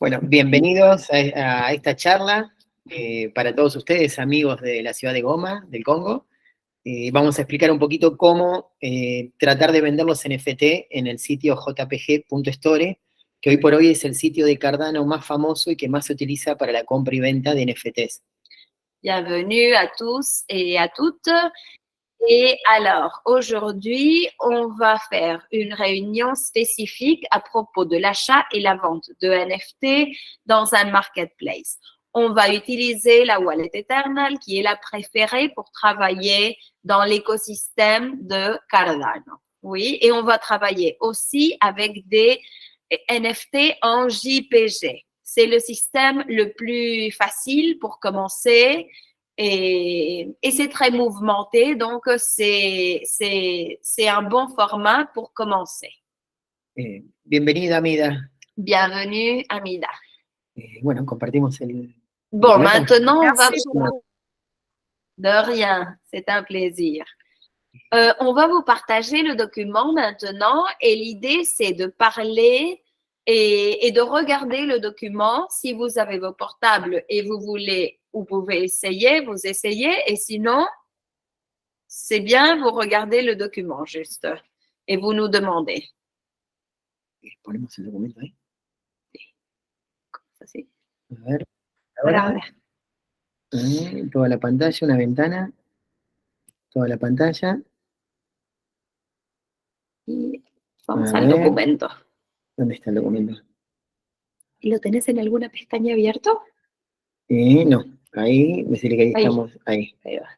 Bueno, bienvenidos a esta charla para todos ustedes, amigos de la ciudad de Goma, del Congo. Vamos a explicar un poquito cómo tratar de vender los NFT en el sitio jpg.store, que hoy por hoy es el sitio de Cardano más famoso y que más se utiliza para la compra y venta de NFTs. Bienvenue à tous et à toutes. Et alors, aujourd'hui, on va faire une réunion spécifique à propos de l'achat et la vente de NFT dans un marketplace. On va utiliser la wallet Eternal, qui est la préférée pour travailler dans l'écosystème de Cardano. Oui, et on va travailler aussi avec des NFT en JPG. C'est le système le plus facile pour commencer. Et c'est très mouvementé, donc c'est un bon format pour commencer. Bienvenida, Amida. Bienvenue, Amida. Bueno, compartimos el... Bon, maintenant, on va... De rien, c'est un plaisir. On va vous partager le document maintenant et l'idée, c'est de parler et de regarder le document. Si vous avez vos portables et vous voulez, vous pouvez essayer, vous essayez. Et sinon, c'est bien, vous regardez le document juste et vous nous demandez. Ponemos el documento ahí. Así. A ver, ahora. Toda la pantalla, una ventana. Toda la pantalla. Y vamos al documento. ¿Dónde está el documento? ¿Lo tenés en alguna pestaña abierto? No, ahí, decirle que ahí estamos, ahí. Ahí va.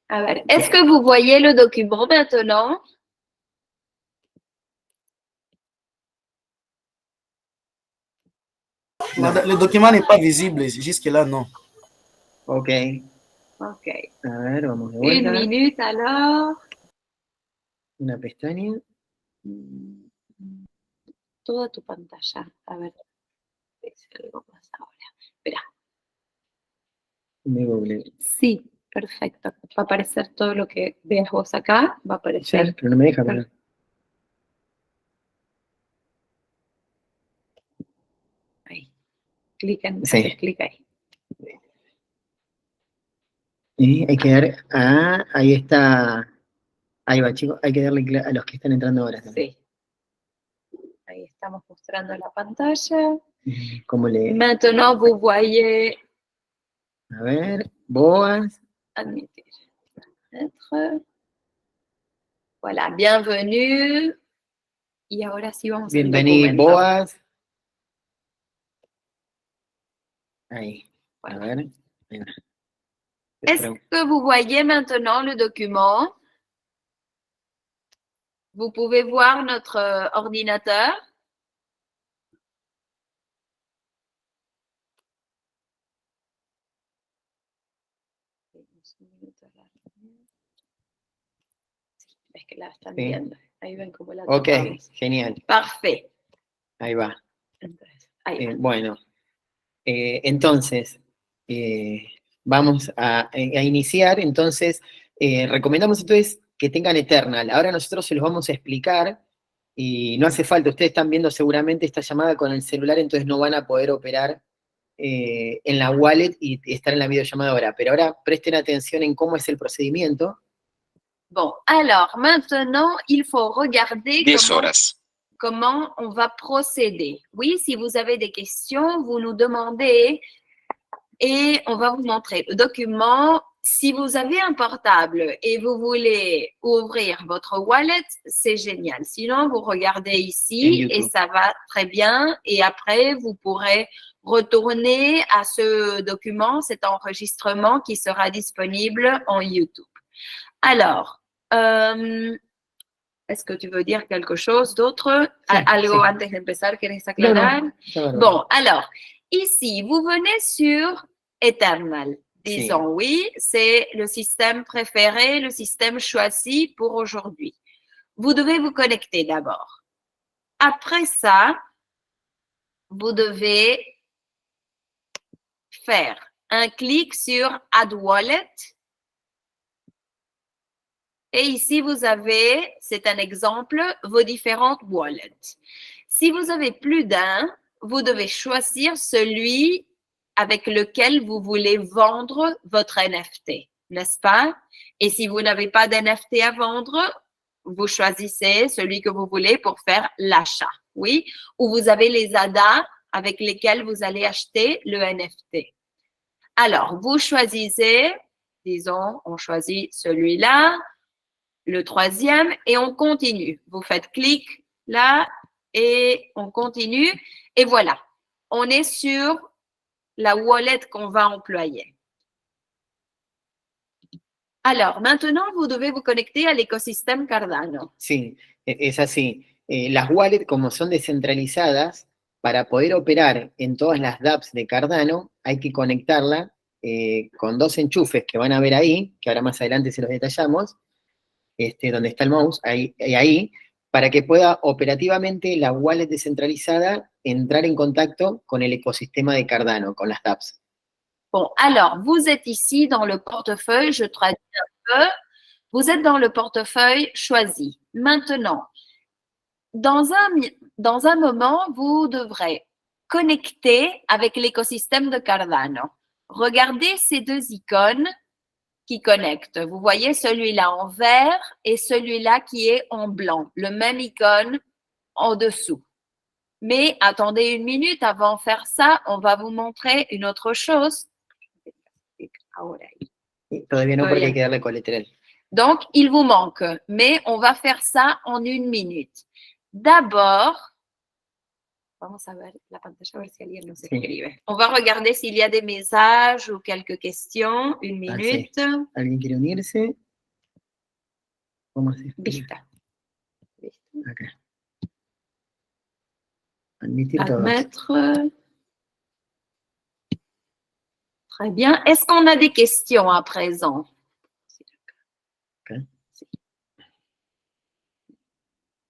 A ver, est-ce que vous voyez le document maintenant? Non, le document n'est pas visible, jusque-là, non. Ok. Ok. A ver, vamos de vuelta. Une minute alors. Una pestaña. Toda tu pantalla. A ver. Si algo más ahora. Espera. Me google. Sí, perfecto. Va a aparecer todo lo que veas vos acá. Va a aparecer. Sí, pero no me deja poner. Ahí. Clic ahí. Y hay que dar ahí está. Ahí va, chicos. Hay que darle a los que están entrando ahora también. Sí. Ahí estamos mostrando la pantalla. ¿Cómo le... Maintenant, vous voyez... A ver, Boas. Admitir. Être. Voilà, bienvenue. Y ahora sí vamos al documento. Bienvenido, Boas. Ahí. A ver. Est-ce que vous voyez maintenant le document? Vous pouvez voir notre ordinateur. Es que la están viendo. Ahí ven cómo la tocamos. Ok, genial. Parfait. Ahí va. Entonces, ahí va. Bueno, entonces, vamos a iniciar. Entonces, recomendamos entonces que tengan Eternal. Ahora nosotros se los vamos a explicar y no hace falta. Ustedes están viendo seguramente esta llamada con el celular, entonces no van a poder operar en la wallet y estar en la videollamada ahora. Pero ahora presten atención en cómo es el procedimiento. Bon, alors maintenant, il faut regarder comment on va procéder. Oui, si vous avez des questions, vous nous demandez et on va vous montrer le document. Si vous avez un portable et vous voulez ouvrir votre wallet, c'est génial. Sinon, vous regardez ici et ça va très bien. Et après, vous pourrez retourner à ce document, cet enregistrement qui sera disponible en YouTube. Alors, est-ce que tu veux dire quelque chose d'autre? Algo antes de empezar, ¿quieres aclarar? No. Bon, alors, ici, vous venez sur Eternal. Disons oui, c'est le système préféré, le système choisi pour aujourd'hui. Vous devez vous connecter d'abord. Après ça, vous devez faire un clic sur Add Wallet. Et ici, vous avez, c'est un exemple, vos différentes wallets. Si vous avez plus d'un, vous devez choisir celui avec lequel vous voulez vendre votre NFT, n'est-ce pas? Et si vous n'avez pas d'NFT à vendre, vous choisissez celui que vous voulez pour faire l'achat, oui? Ou vous avez les ADA avec lesquels vous allez acheter le NFT. Alors, vous choisissez, disons, on choisit celui-là, le troisième, et on continue. Vous faites clic là et on continue. Et voilà, on est sur la wallet qu'on va employer. Alors, maintenant, vous devez vous connecter à l'écosystème Cardano. Sí, es así. Las wallets, como son descentralizadas, para poder operar en todas las dApps de Cardano, hay que conectarla con dos enchufes que van a ver ahí, que ahora más adelante se los detallamos, donde está el mouse, ahí, para que pueda operativamente la wallet descentralizada entrar en contacto con el ecosistema de Cardano, con las dApps. Bon, alors, vous êtes ici dans le portefeuille, je traduis un peu. Vous êtes dans le portefeuille choisi. Maintenant, dans un moment, vous devrez connecter avec l'écosystème de Cardano. Regardez ces deux icônes qui connectent. Vous voyez celui-là en vert et celui-là qui est en blanc. Le même icône en dessous. Mais attendez une minute avant de faire ça, on va vous montrer une autre chose. Todavía no, porque hay que darle coleteral. Donc, il vous manque, mais on va faire ça en une minute. D'abord, vamos a ver la pantalla, a ver si alguien nos escribe. On va regarder s'il y a des messages ou quelques questions. Une minute. Sí. ¿Alguien quiere unirse? ¿Cómo se escribe? Vista. Acá. Admitir todos. Admettre. Très bien. Est-ce qu'on a des questions à présent? Okay.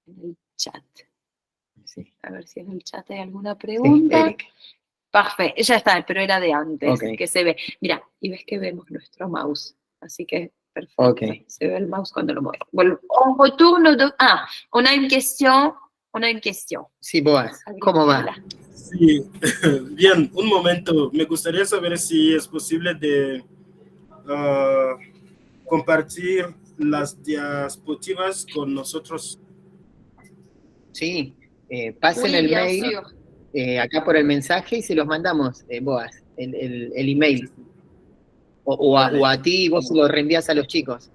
En el chat. Sí. A ver si en el chat hay alguna pregunta. Sí, Eric. Perfecto, ya está, pero era de antes, Okay. que se ve. Mira, y ves que vemos nuestro mouse, así que perfecto. Okay. Se ve el mouse cuando lo muevo. Bueno, on retourne de... Ah, on a une question. On a une question. Sí, Boaz, ¿cómo va? Hola. Sí, bien, un momento. Me gustaría saber si es posible de compartir las diapositivas con nosotros. Sí, pasen Oui, el bien mail sûr. acá por el mensaje y se los mandamos, Boaz, el email. O a ti, vos se lo reenvías a los chicos.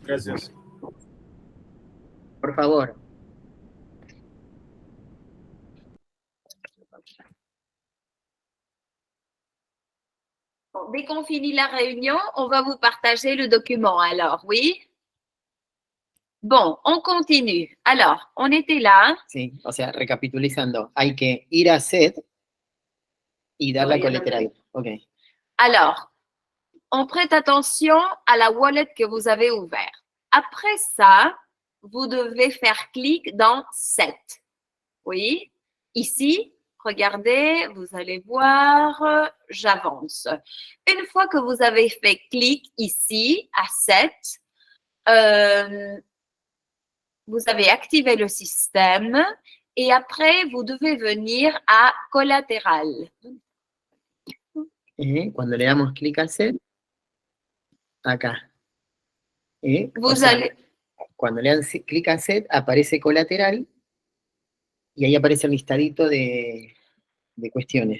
Gracias. Por favor. Bon, dès qu'on finit la réunion, on va vous partager le document alors, oui? Bon, on continue. Alors, on était là. Sí, o sea, recapitulizando, hay que ir a set y dar la coleteral. Ok. Alors, on prête attention à la wallet que vous avez ouverte. Après ça, vous devez faire clic dans Set. Oui, ici, regardez, vous allez voir, j'avance. Une fois que vous avez fait clic ici à Set, vous avez activé le système et après, vous devez venir à collatéral. Cuando le damos clic al set, acá. Cuando le dan clic al set, aparece colateral y ahí aparece el listadito de cuestiones.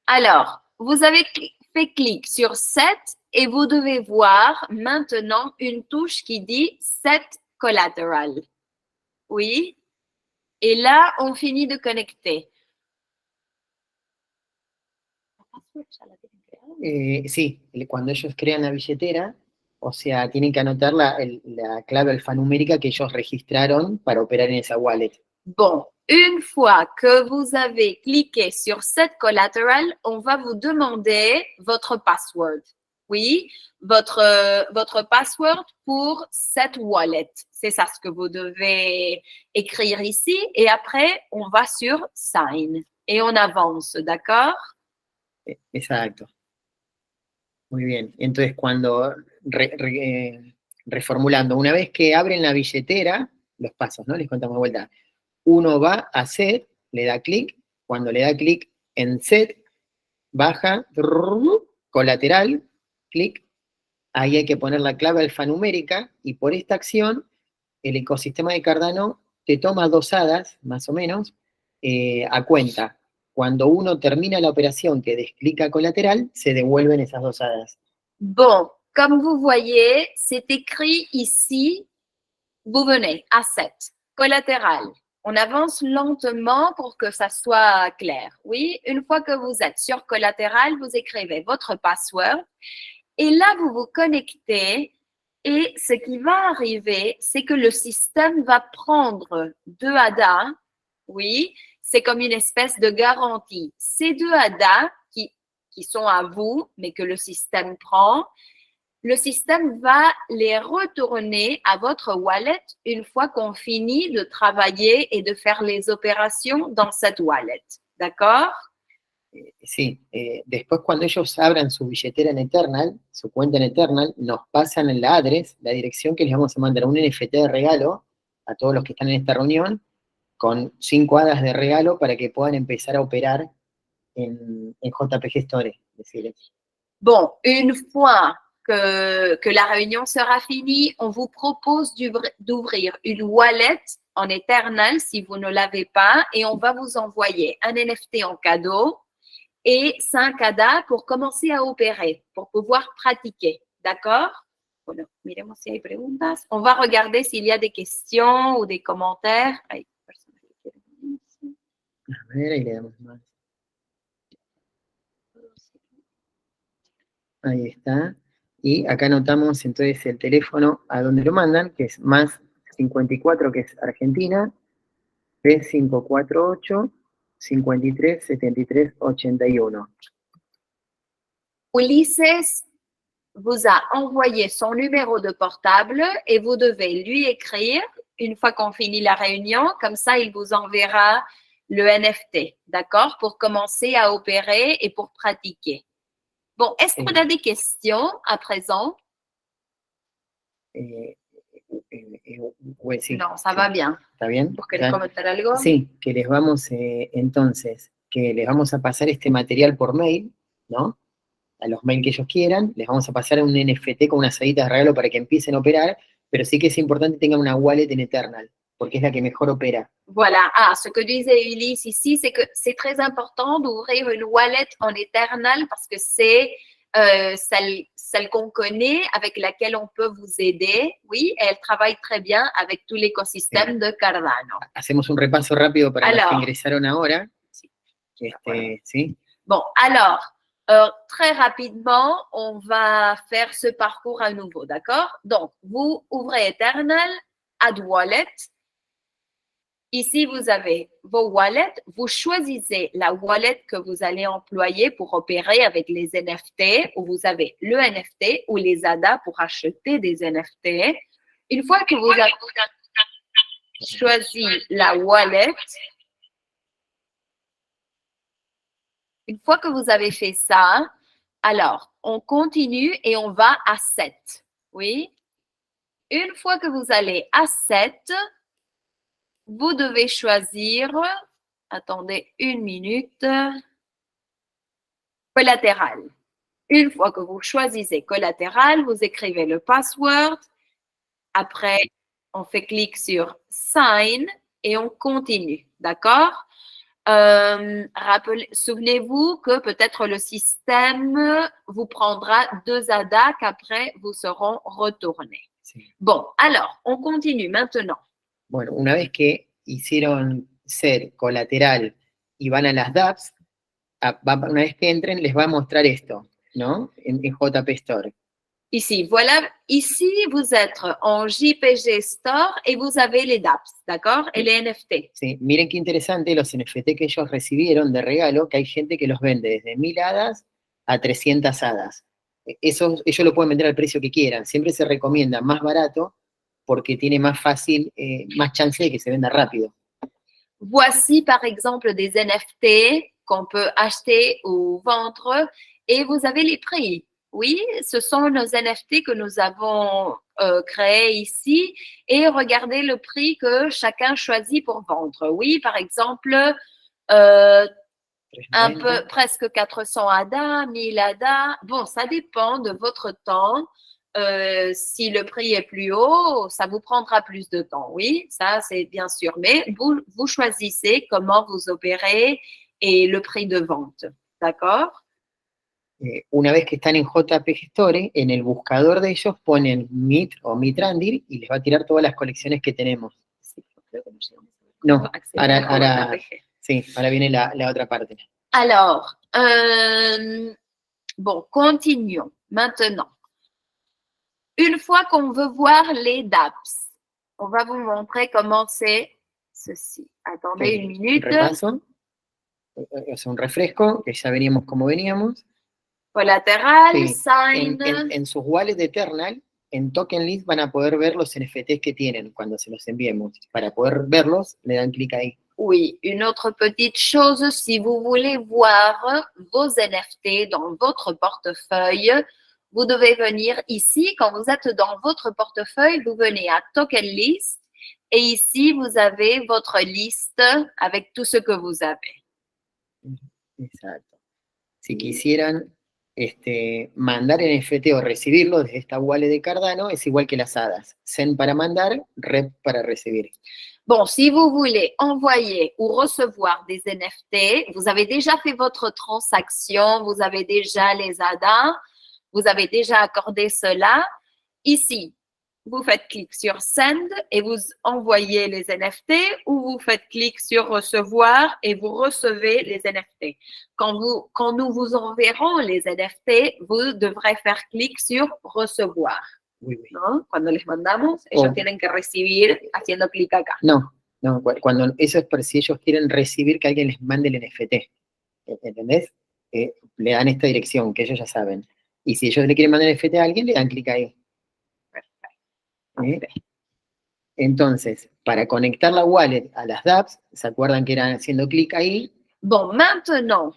Alors, vous avez fait clic sur Set et vous devez voir maintenant une touche qui dit Set Collateral. Oui. Et là, on finit de connecter. Sí, cuando ellos crean la billetera, o sea, tienen que anotar la clave alfanumérica que ellos registraron para operar en esa wallet. Bon, une fois que vous avez cliqué sur Set Collateral, on va vous demander votre password. Oui, votre password pour cette wallet. C'est ça ce que vous devez écrire ici. Et après, on va sur Sign. Et on avance, d'accord? Exacto. Muy bien. Entonces, cuando, reformulando, una vez que abren la billetera, los pasos, ¿no? Les contamos de vuelta. Uno va a set le da clic, cuando le da clic en set, baja, colateral, clic, ahí hay que poner la clave alfanumérica y por esta acción el ecosistema de Cardano te toma 2 hadas, más o menos, a cuenta. Cuando uno termina la operación que desclica colateral, se devuelven esas 2 hadas. Bon, comme vous voyez, c'est écrit ici, vous venez à 7, collatéral. On avance lentement pour que ça soit clair. Oui, une fois que vous êtes sur collatéral, vous écrivez votre password et là, vous vous connectez et ce qui va arriver, c'est que le système va prendre 2 ADA. Oui, c'est comme une espèce de garantie. Ces 2 ADA qui sont à vous, mais que le système prend, le système va les retourner à votre wallet une fois qu'on finit de travailler et de faire les opérations dans cette wallet. D'accord? Sí, después cuando ellos abran su billetera en Eternal, su cuenta en Eternal, nos pasan en la address, la dirección que les vamos a mandar un NFT de regalo a todos los que están en esta reunión, con 5 hadas de regalo para que puedan empezar a operar en JPG Store. Decirles. Bon, une fois que la réunion sera finie, on vous propose d'ouvrir une wallet en Eternal si vous ne l'avez pas et on va vous envoyer un NFT en cadeau et 5 ADA pour commencer à opérer, pour pouvoir pratiquer. D'accord? Bueno, miremos si hay preguntas. On va regarder s'il y a des questions ou des commentaires. Hay personas que quieren unirse. A ver, ahí le damos más. Ahí está. Y acá anotamos entonces el teléfono a donde lo mandan, que es más 54, que es Argentina, 3548 53 73 81. Ulises vous a envoyé son numéro de portable et vous devez lui écrire une fois qu'on finit la réunion. Comme ça, il vous enverra le NFT, d'accord, pour commencer à opérer et pour pratiquer. Bon, est-ce qu'on a des questions à présent? Sí, no, ça va bien. ¿Está bien? ¿Vos querés comentar algo? Sí, que les vamos entonces, que les vamos a pasar este material por mail, ¿no? A los mails que ellos quieran, les vamos a pasar un NFT con unas haditas de regalo para que empiecen a operar, pero sí que es importante que tengan una wallet en Eternal, porque es la que mejor opera. Voilà. Ah, ce que disait Ulysse ici, c'est que c'est très important d'ouvrir une wallet en Eternal parce que c'est celle qu'on connaît, avec laquelle on peut vous aider. Oui, elle travaille très bien avec tout l'écosystème de Cardano. Hacemos un repaso rápido para los que ingresaron ahora. Sí. ¿Sí? Bon, alors, très rapidement, on va faire ce parcours à nouveau, d'accord? Donc, vous ouvrez Eternal, Add Wallet. Ici, vous avez vos wallets. Vous choisissez la wallet que vous allez employer pour opérer avec les NFT, où vous avez le NFT ou les ADA pour acheter des NFT. Une fois que vous avez choisi la wallet, une fois que vous avez fait ça, alors, on continue et on va à 7. Oui? Une fois que vous allez à 7, vous devez choisir, attendez une minute, collatéral. Une fois que vous choisissez collatéral, vous écrivez le password. Après, on fait clic sur Sign et on continue. D'accord? Souvenez-vous que peut-être le système vous prendra 2 ADA qu'après vous seront retournés. Sí. Bon, alors, on continue maintenant. Bueno, una vez que hicieron ser colateral y van a las dApps, una vez que entren les va a mostrar esto, ¿no? En JP Store. Ici, voilà. Ici, vous êtes en JPG Store et vous avez les dApps, d'accord? Et les NFT. Sí, miren qué interesante los NFT que ellos recibieron de regalo, que hay gente que los vende desde 1000 hadas a 300 hadas. Eso, ellos lo pueden vender al precio que quieran. Siempre se recomienda más barato porque tiene más fácil, más chance de que se venda rápido. Voici, par exemple, des NFT qu'on peut acheter ou vendre et vous avez les prix. Oui, ce sont nos NFT que nous avons créés ici et regardez le prix que chacun choisit pour vendre. Oui, par exemple, Un 390. peu, presque 400 ADA, 1000 ADA. Bon, ça dépend de votre temps. Si le prix est plus haut, ça vous prendra plus de temps. Oui, ça c'est bien sûr. Mais vous choisissez comment vous opérez et le prix de vente. D'accord? Una vez que están en JP Store, en el buscador de ellos ponen Meet o Mitrandir y les va a tirar todas las colecciones que tenemos. No, ahora sí, ahora viene la otra parte. Alors, bon, continuons. Maintenant, une fois qu'on veut voir les DApps, on va vous montrer comment c'est ceci. Attendez une minute. Repaso, es un refresco, que ya veníamos como veníamos. Collateral, Sí, sign. en sus wallets de Eternal, en Token List van a poder ver los NFTs que tienen cuando se los enviemos. Para poder verlos, le dan clic ahí. Oui, une autre petite chose, si vous voulez voir vos NFT dans votre portefeuille, vous devez venir ici. Quand vous êtes dans votre portefeuille, vous venez à Token List et ici, vous avez votre liste avec tout ce que vous avez. Exacto. Si quisieran mandar NFT o recibirlo desde esta wallet de Cardano, es igual que las hadas. Zen para mandar, Rep para recibir. Bon, si vous voulez envoyer ou recevoir des NFT, vous avez déjà fait votre transaction, vous avez déjà les ADA, vous avez déjà accordé cela. Ici, vous faites clic sur Send et vous envoyez les NFT ou vous faites clic sur Recevoir et vous recevez les NFT. Quand nous vous enverrons les NFT, vous devrez faire clic sur Recevoir. Oui, oui. ¿No? Cuando les mandamos, ellos tienen que recibir haciendo clic acá. No, cuando eso es por si ellos quieren recibir que alguien les mande el NFT. ¿Entendés? Le dan esta dirección, que ellos ya saben. Y si ellos le quieren mandar el NFT a alguien, le dan clic ahí. Entonces, para conectar la wallet a las dApps, ¿se acuerdan que eran haciendo clic ahí? Bon, maintenant,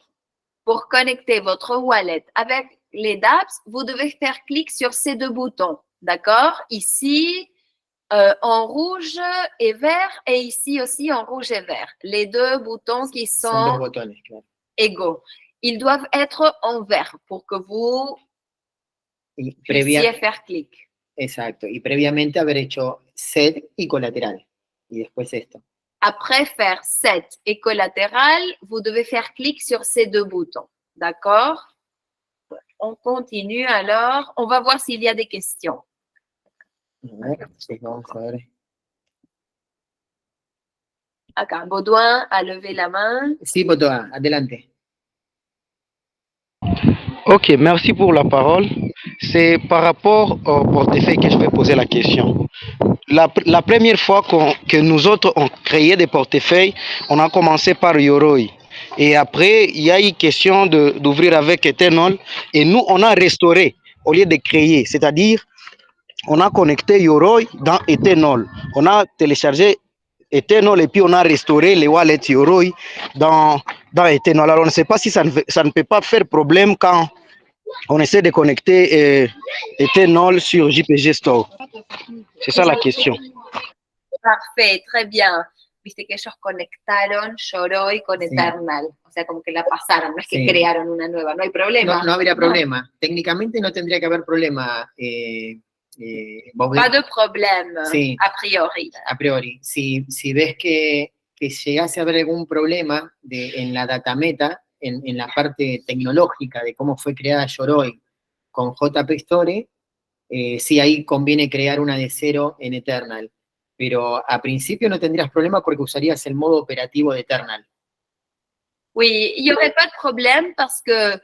pour connecter votre wallet avec les dApps, vous devez faire clic sur ces deux boutons. D'accord? Ici, en rouge et vert, et ici aussi en rouge et vert. Les deux boutons qui Son sont dos botones, claro. égaux. Ils doivent être en vert pour que vous puissiez faire clic. Exacto. Y previamente haber hecho set y colateral. Y después esto. Après faire set et collatéral, vous devez faire clic sur ces deux boutons. D'accord? On continue alors. On va voir s'il y a des questions. A ver, sí, vamos a ver. Acá, Baudouin a levé la main. Sí, Botoa, adelante. Ok, merci pour la parole. C'est par rapport au portefeuille que je vais poser la question. La première fois que nous autres on créé des portefeuilles, on a commencé par Yoroi. Et après, il y a eu question d'ouvrir avec Eternal. Et nous, on a restauré au lieu de créer. C'est-à-dire, on a connecté Yoroi dans Eternal. On a téléchargé Eternal et puis on a restauré les wallets Yoroi dans Eternal. Alors, on ne sait pas si ça ne peut pas faire problème quand on essaie de connecter Eternal sur JPG Store. C'est ça la question. Parfait, très bien. Viste que ellos conectaron Yoroi con Eternal. O sea, como que la pasaron, no es que crearon una nueva. No hay problema. No habría problema. Técnicamente no tendría que haber problema. Pas de problème, a priori. A priori. Si ves que llegase a haber algún problema en la datameta, en la parte tecnológica de cómo fue creada Yoroi con JP Store, sí, ahí conviene crear una de cero en Eternal. Pero a principio no tendrías problema porque usarías el modo operativo de Eternal. Oui, il n'y aurait pas de problème parce que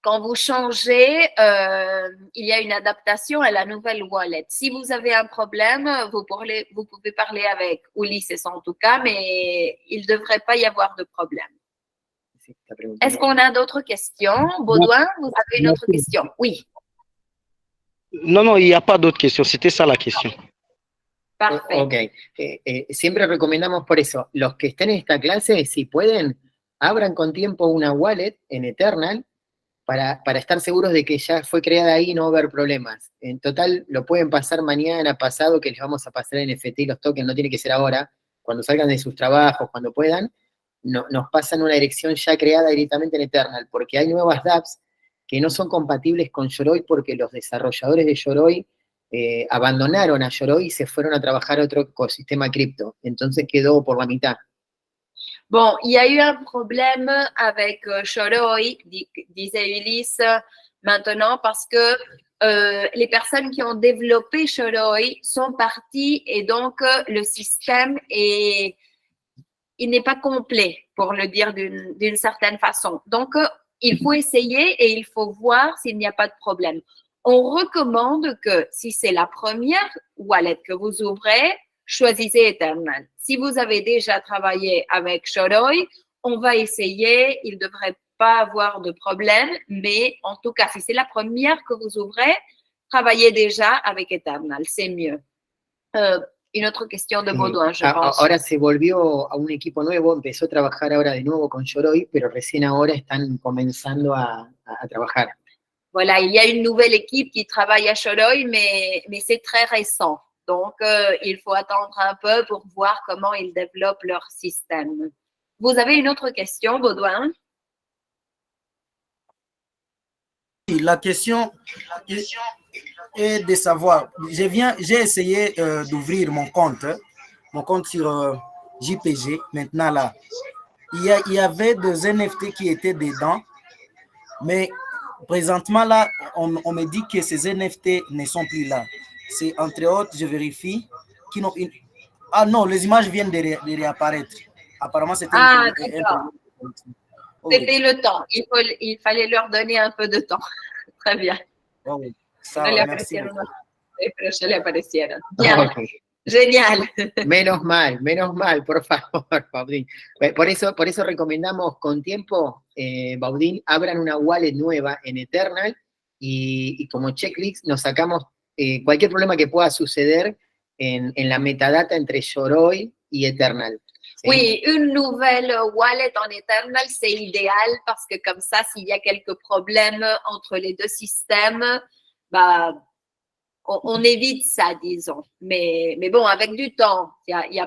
quand vous changez, il y a une adaptation à la nouvelle wallet. Si vous avez un problème, vous pouvez parler avec Ulises en tout cas, mais il ne devrait pas y avoir de problème. Est-ce qu'on a d'autres questions? Baudouin, vous avez une autre question? Oui. Non, il n'y a pas d'autres questions. C'était ça la question. Parfait. Ok. Siempre recomendamos por eso, los que estén en esta clase, si pueden, abran con tiempo una wallet en Eternal para estar seguros de que ya fue creada ahí y no va a haber problemas. En total, lo pueden pasar mañana, pasado, que les vamos a pasar NFT y los tokens, no tiene que ser ahora, cuando salgan de sus trabajos, cuando puedan, nos pasan una dirección ya creada directamente en Eternal, porque hay nuevas dApps que no son compatibles con Yoroi porque los desarrolladores de Yoroi abandonaron a Yoroi y se fueron a trabajar a otro ecosistema cripto. Entonces quedó por la mitad. Bon, il y a eu un problème avec Yoroi, disait Ulysse, maintenant, parce que les personnes qui ont développé Yoroi sont parties et donc le système il n'est pas complet, pour le dire d'une certaine façon. Donc, il faut essayer et il faut voir s'il n'y a pas de problème. On recommande que si c'est la première wallet que vous ouvrez, choisissez Eternal. Si vous avez déjà travaillé avec Yoroi, on va essayer, il ne devrait pas avoir de problème, mais en tout cas, si c'est la première que vous ouvrez, travaillez déjà avec Eternal, c'est mieux. Une autre question de Baudouin, je pense. Ahora se volvió a un equipo nuevo, empezó a trabajar ahora de nuevo con Yoroi, pero recién ahora están comenzando a trabajar. Voilà, il y a une nouvelle équipe qui travaille à Yoroi, mais c'est très récent. Donc, il faut attendre un peu pour voir comment ils développent leur système. Vous avez une autre question, Baudouin? La question est de savoir, j'ai essayé d'ouvrir mon compte sur JPG, maintenant là. Il y avait des NFT qui étaient dedans, mais présentement là, on me dit que ces NFT ne sont plus là. C'est entre autres, je vérifie, ah non, les images viennent de réapparaître. Apparemment, c'était d'accord. C'était le temps. Il fallait leur donner un peu de temps. Très bien. Oh, ça, No le merci aparecieron, beaucoup. pero ya le aparecieron. Bien. Okay. Genial. Menos mal, por favor, Baudín. Por eso recomendamos con tiempo, Baudín, abran una wallet nueva en Eternal y como checklist nos sacamos cualquier problema que pueda suceder en la metadata entre Yoroi y Eternal. ¿Sí? Oui, une nouvelle wallet en Eternal, c'est idéal parce que comme ça, s'il y a quelques problèmes entre les deux systèmes, bah, on évite ça, disons. Mais bon, avec du temps, il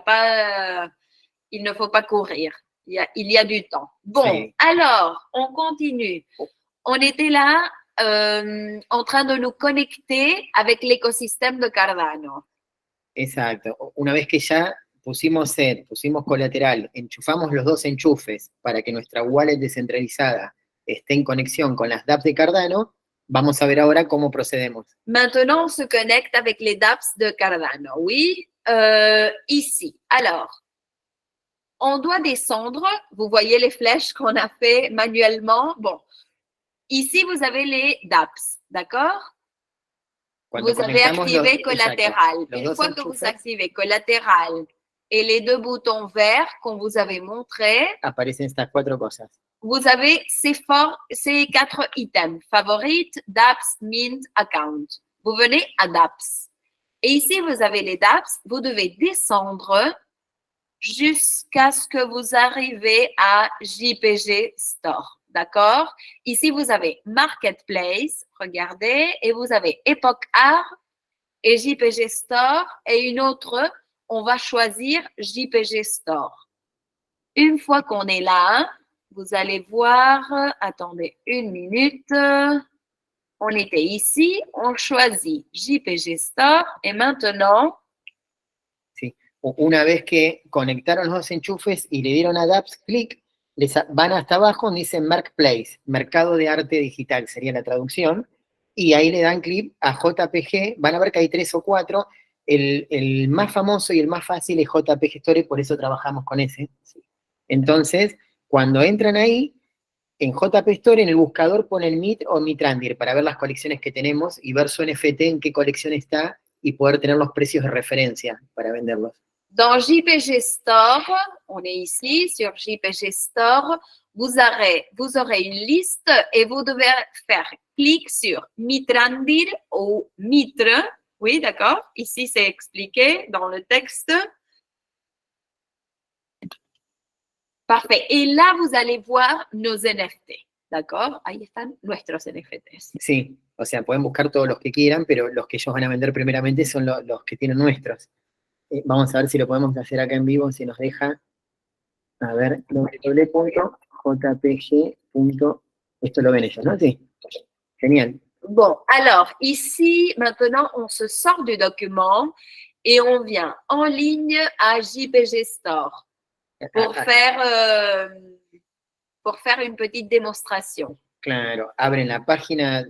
ne faut pas courir. Il y a du temps. Bon, Sí. Alors, on continue. On était là en train de nous connecter avec l'écosystème de Cardano. Exacto. Una vez que ya pusimos colateral, enchufamos los dos enchufes para que nuestra wallet descentralizada esté en conexión con las dApps de Cardano, vamos a ver ahora cómo procedemos. Maintenant, on se connecte avec les dApps de Cardano. Oui, ici. Alors, on doit descendre. Vous voyez les flèches qu'on a fait manuellement. Bon, ici, vous avez les dApps, d'accord? Cuando Vous avez conectamos activé collatéral. exacto, los Une dos fois que vous enchufes, activez collatéral et les deux boutons verts qu'on vous avait montrés, aparecen estas 4 cosas. vous avez ces 4 items, favorite, dApps, mint, account. Vous venez à dApps. Et ici, vous avez les dApps. Vous devez descendre jusqu'à ce que vous arrivez à JPG Store. D'accord? Ici, vous avez Marketplace, regardez, et vous avez Epoch Art et JPG Store. Et une autre, on va choisir JPG Store. Une fois qu'on est là, vous allez voir, attendez une minute, on était ici, on choisit JPG Store et maintenant, Sí. Una vez que conectaron los dos enchufes y le dieron a dApps clic, van hasta abajo donde dice Marketplace, Mercado de Arte Digital, sería la traducción, y ahí le dan clic a JPG, van a ver que hay 3 o 4, el más famoso y el más fácil es JPG Store, por eso trabajamos con ese. ¿Sí? Entonces, cuando entran ahí, en JP Store, en el buscador ponen Mit o Mitrandir para ver las colecciones que tenemos y ver su NFT en qué colección está y poder tener los precios de referencia para venderlos. dans JPG Store, on est ici sur JPG Store, vous aurez une liste et vous devez faire clic sur Mitrandir ou Mitre. Oui, d'accord. Ici, c'est expliqué dans le texte. Parfait. Et là, vous allez voir nos NFT. D'accord? Ahí están nuestros NFTs. Sí, o sea, pueden buscar todos los que quieran, pero los que ellos van a vender primeramente son los que tienen nuestros. Vamos a ver si lo podemos hacer acá en vivo, si nos deja. A ver, www.jpg. Esto lo ven ellos, ¿no? Sí. Genial. Bon, alors ici, maintenant, on se sort du document et on vient en ligne à JPG Store pour faire une petite démonstration. Claro, abren la página,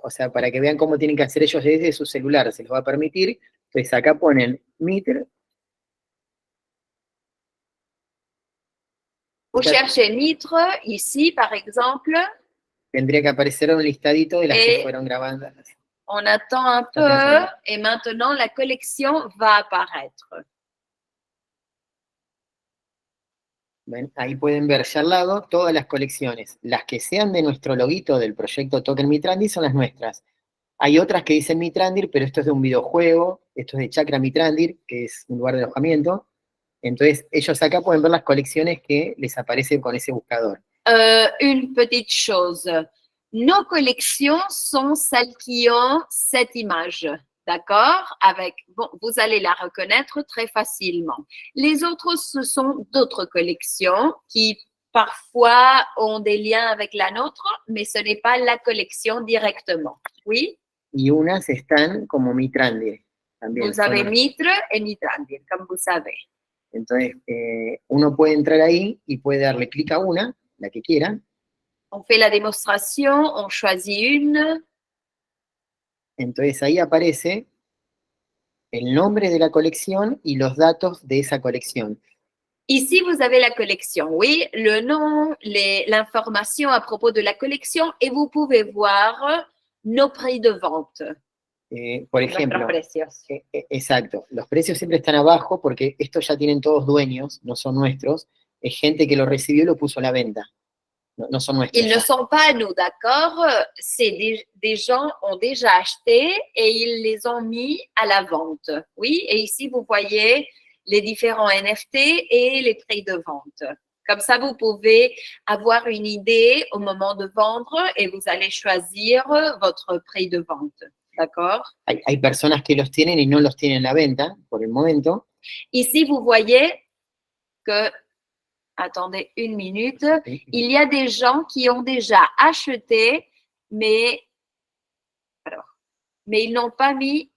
o sea, para que vean cómo tienen que hacer ellos desde su celular, se les va a permitir. Entonces acá ponen Mitre. Vous cherchez Mitre, ici par exemple, Tendría que aparecer un listadito de las que Et- fueron grabadas. on attend un peu et maintenant la collection va apparaître. ¿Ven? Ahí pueden ver ya al lado todas las colecciones. Las que sean de nuestro loguito del proyecto Token Mitrandir son las nuestras. Hay otras que dicen Mitrandir, pero esto es de un videojuego, esto es de Chakra Mitrandir, que es un lugar de alojamiento. Entonces, ellos acá pueden ver las colecciones que les aparecen con ese buscador. Une petite chose, nos collections sont celles qui ont cette image, d'accord? Bon, vous allez la reconnaître très facilement. Les autres, ce sont d'autres collections qui parfois ont des liens avec la nôtre, mais ce n'est pas la collection directement. Oui? Y unas están como Mitrandir también. Vous avez Mitre et Mitrandir, comme vous savez. Entonces, uno puede entrar ahí y puede darle clic a una, la que quiera. On fait la démonstration, on choisit une. Entonces ahí aparece el nombre de la colección y los datos de esa colección. Ici, vous avez la collection, oui, le nom, l'information à propos de la collection et vous pouvez voir nos prix de vente. Por ejemplo, Nuestros precios. exacto, los precios siempre están abajo porque estos ya tienen todos dueños, no son nuestros, es gente que lo recibió y lo puso a la venta, no son nuestros. Ils ne sont pas à nous, d'accord? C'est des gens ont déjà acheté et ils les ont mis à la vente, oui, et ici, vous voyez les différents NFT et les prix de vente. Comme ça, vous pouvez avoir une idée au moment de vendre et vous allez choisir votre prix de vente. D'accord? Hay personas que los tienen y no los tienen a la venta por el momento. Ici, vous voyez que, attendez une minute, il y a des gens qui ont déjà acheté, mais ils n'ont pas mis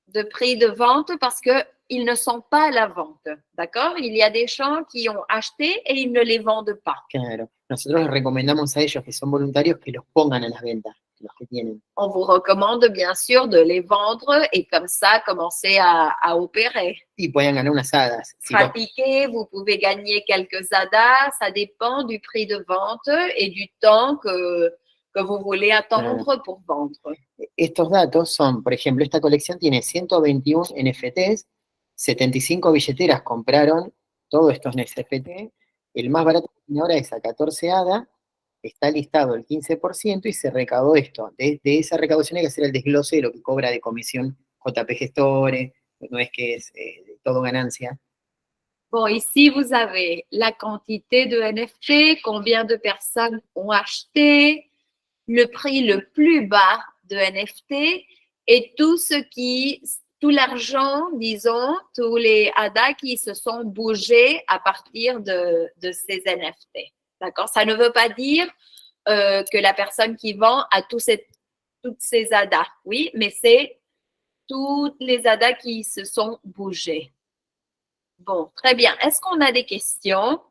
de prix de vente parce qu'ils ne sont pas à la vente. D'accord? Il y a des gens qui ont acheté et ils ne les vendent pas. Claro. Nosotros les recomendamos a ellos que son voluntarios que los pongan a las ventas, los que tienen. On vous recommande bien sûr de les vendre et comme ça, commencer à opérer. Y puedan ganar unas hadas. Si Pratiquer, vous pouvez gagner quelques ADA, ça dépend du prix de vente et du temps que vous voulez attendre pour vendre. Estos datos son, por ejemplo, esta colección tiene 121 NFTs, 75 billeteras compraron todos estos NFT, el más barato que tiene ahora es a 14 ADA, está listado el 15% y se recaudó esto. De esa recaudación hay que hacer el desglose de lo que cobra de comisión JPG Store, no es que es todo ganancia. Bon, ici, vous avez la quantité de NFT, combien de personnes ont acheté, le prix le plus bas de NFT et tout l'argent, disons, tous les ADA qui se sont bougés à partir de ces NFT. D'accord? Ça ne veut pas dire que la personne qui vend a toutes ces ADA, oui, mais c'est toutes les ADA qui se sont bougés. Bon, très bien. Est-ce qu'on a des questions?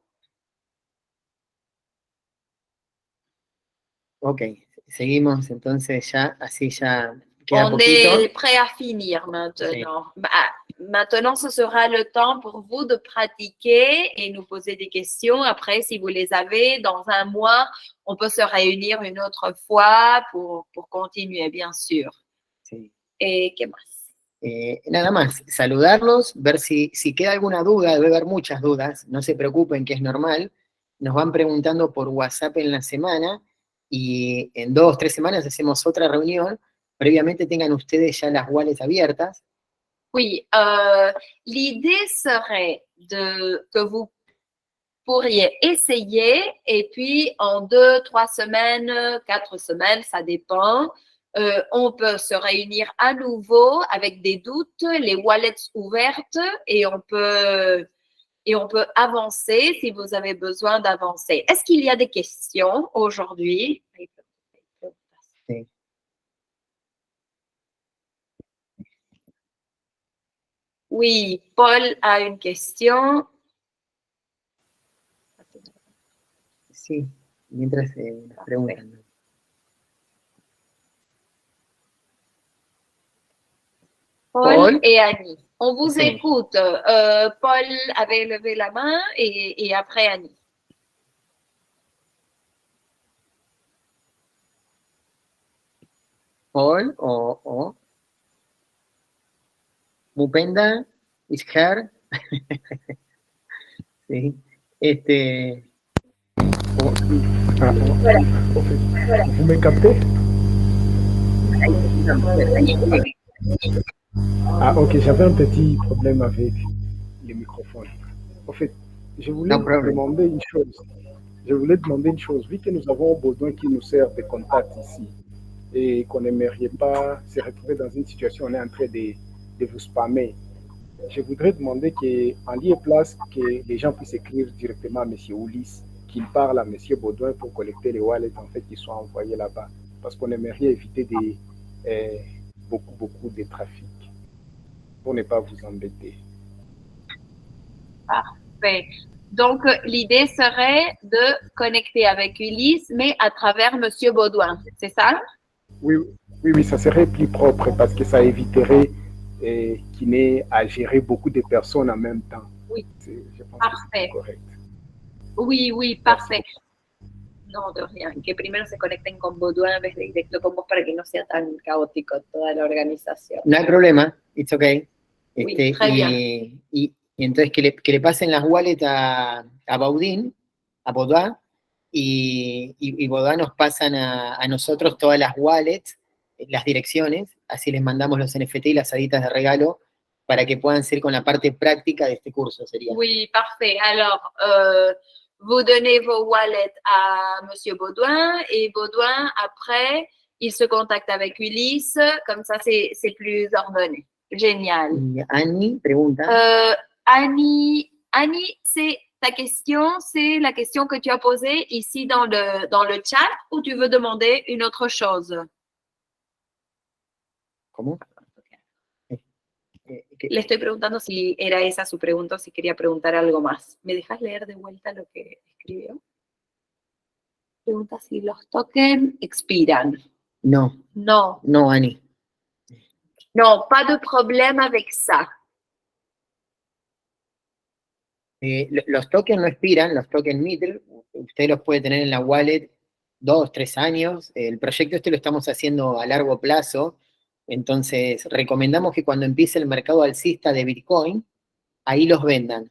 Ok, seguimos entonces ya, así ya queda On poquito. est prêt à finir maintenant. Bah, maintenant, ce sera le temps pour vous de pratiquer et nous poser des questions. Après, si vous les avez, dans un mois, on peut se réunir une autre fois pour continuer, bien sûr. Sí. ¿Qué más? Nada más, saludarlos, ver si queda alguna duda, debe haber muchas dudas, no se preocupen que es normal, nos van preguntando por WhatsApp en la semana y en 2 o 3 semanas hacemos otra reunión, previamente tengan ustedes ya las wallets abiertas. Oui, l'idée serait que vous pourriez essayer et puis en 2, 3 semaines, 4 semaines, ça dépend, on peut se réunir à nouveau avec des doutes, les wallets ouvertes et on peut et on peut avancer si vous avez besoin d'avancer. Est-ce qu'il y a des questions aujourd'hui? Sí. Oui, Paul a une question. Sí, mientras nos preguntan. Paul et Annie. On vous Sí. écoute. Paul avait levé la main et après Annie. Paul o Mupenda is here. Sí. Vous me captez? Ah, ok, j'avais un petit problème avec le microphone. En fait, je voulais No problem. demander une chose. Vu que nous avons Baudouin qui nous sert de contact ici et qu'on n'aimerait pas se retrouver dans une situation où on est en train de vous spammer, je voudrais demander qu'en lieu et place, que les gens puissent écrire directement à M. Ulysse, qu'il parle à M. Baudouin pour collecter les wallets en fait, qui soient envoyés là-bas. Parce qu'on aimerait éviter beaucoup de trafic pour ne pas vous embêter. Parfait. Donc, l'idée serait de connecter avec Ulysse, mais à travers Monsieur Baudouin. C'est ça? Oui, ça serait plus propre parce que ça éviterait qu'il n'ait à gérer beaucoup de personnes en même temps. Oui. Je pense Parfait. que c'est correct. Oui, parfait. No, de rien. Que primero se conecten con Baudouin en vez de directo con vos para que no sea tan caótico toda la organización. No hay problema, it's okay. Oui, très bien. Y entonces que le pasen las wallets a Baudin, a Baudouin, y Baudouin nos pasan a nosotros todas las wallets, las direcciones, así les mandamos los NFT y las haditas de regalo para que puedan ser con la parte práctica de este curso, sería. Oui, parfait. Alors, vous donnez vos wallets à Monsieur Baudouin et Baudouin, après, il se contacte avec Ulysse. Comme ça, c'est plus ordonné. Génial. Annie pregunta. Annie, c'est ta question, c'est la question que tu as posée ici dans le chat ou tu veux demander une autre chose? ¿Cómo? Le estoy preguntando si era esa su pregunta o si quería preguntar algo más. ¿Me dejas leer de vuelta lo que escribió? Pregunta si los tokens expiran. No. No. No, Annie. No, pas de problème avec ça. Los tokens no expiran, los tokens middle, usted los puede tener en la wallet 2, 3 años. El proyecto lo estamos haciendo a largo plazo, entonces recomendamos que cuando empiece el mercado alcista de Bitcoin, ahí los vendan.